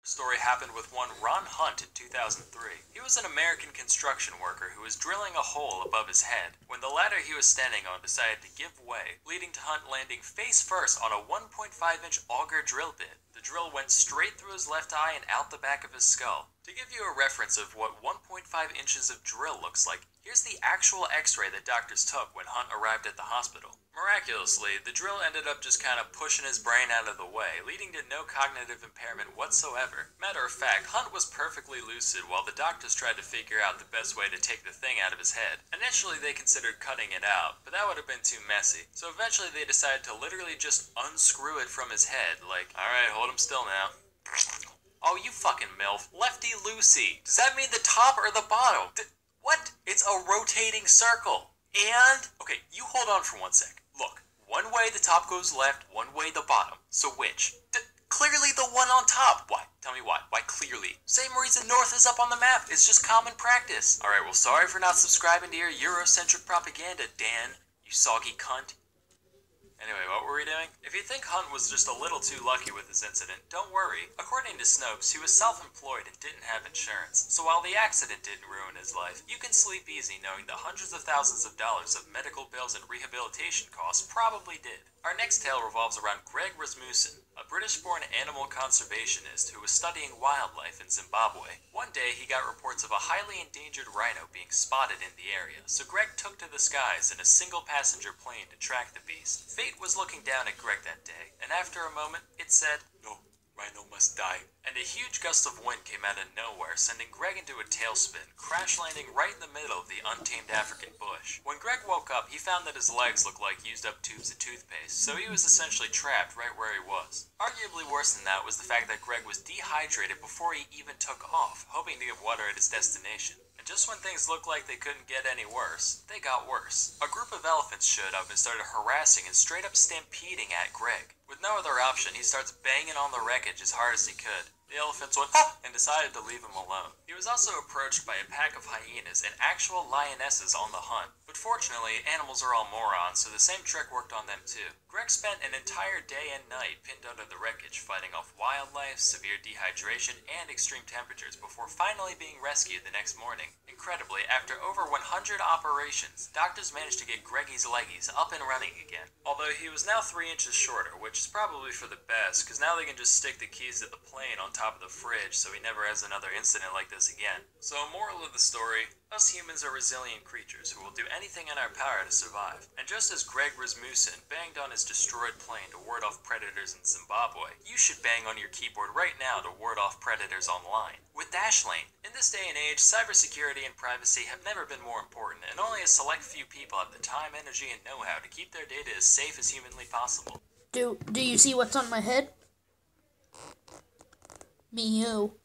Story happened with one Ron Hunt in 2003. He was an American construction worker who was drilling a hole above his head when the ladder he was standing on decided to give way, leading to Hunt landing face first on a 1.5-inch auger drill bit. The drill went straight through his left eye and out the back of his skull. To give you a reference of what 1.5 inches of drill looks like, here's the actual x-ray that doctors took when Hunt arrived at the hospital. Miraculously, the drill ended up just kind of pushing his brain out of the way, leading to no cognitive impairment whatsoever. Matter of fact, Hunt was perfectly lucid while the doctors tried to figure out the best way to take the thing out of his head. Initially, they considered cutting it out, but that would have been too messy. So eventually they decided to literally just unscrew it from his head, like, alright, hold him still now. Oh, you fucking MILF. Lefty Lucy. Does that mean the top or the bottom? What? It's a rotating circle. And? Okay, you hold on for 1 sec. Look, one way the top goes left, one way the bottom. So which? Clearly the one on top. Why? Tell me why. Why clearly? Same reason north is up on the map. It's just common practice. Alright, well, sorry for not subscribing to your Eurocentric propaganda, Dan. You soggy cunt. Anyway, what were we doing? If you think Hunt was just a little too lucky with this incident, don't worry. According to Snopes, he was self-employed and didn't have insurance. So while the accident didn't ruin his life, you can sleep easy knowing the hundreds of thousands of dollars of medical bills and rehabilitation costs probably did. Our next tale revolves around Greg Rasmussen, a British-born animal conservationist who was studying wildlife in Zimbabwe. One day, he got reports of a highly endangered rhino being spotted in the area, so Greg took to the skies in a single-passenger plane to track the beast. Fate was looking down at Greg that day, and after a moment, it said, "No, rhino must die." And a huge gust of wind came out of nowhere, sending Greg into a tailspin, crash landing right in the middle of the untamed African bush. When Greg woke up, he found that his legs looked like used-up tubes of toothpaste, so he was essentially trapped right where he was. Arguably worse than that was the fact that Greg was dehydrated before he even took off, hoping to get water at his destination. And just when things looked like they couldn't get any worse, they got worse. A group of elephants showed up and started harassing and straight up stampeding at Greg. With no other option, he starts banging on the wreckage as hard as he could. The elephants went, "Ha!" and decided to leave him alone. He was also approached by a pack of hyenas and actual lionesses on the hunt. But fortunately, animals are all morons, so the same trick worked on them too. Greg spent an entire day and night pinned under the wreckage, fighting off wildlife, severe dehydration, and extreme temperatures before finally being rescued the next morning. Incredibly, after over 100 operations, doctors managed to get Greggy's leggies up and running again. Although he was now 3 inches shorter, which is probably for the best, because now they can just stick the keys to the plane on top of the fridge so he never has another incident like this again. So, moral of the story, us humans are resilient creatures who will do anything in our power to survive. And just as Greg Rasmussen banged on his destroyed plane to ward off predators in Zimbabwe, you should bang on your keyboard right now to ward off predators online with Dashlane. In this day and age, cybersecurity and privacy have never been more important, and only a select few people have the time, energy, and know-how to keep their data as safe as humanly possible. Do you see what's on my head? Me, you.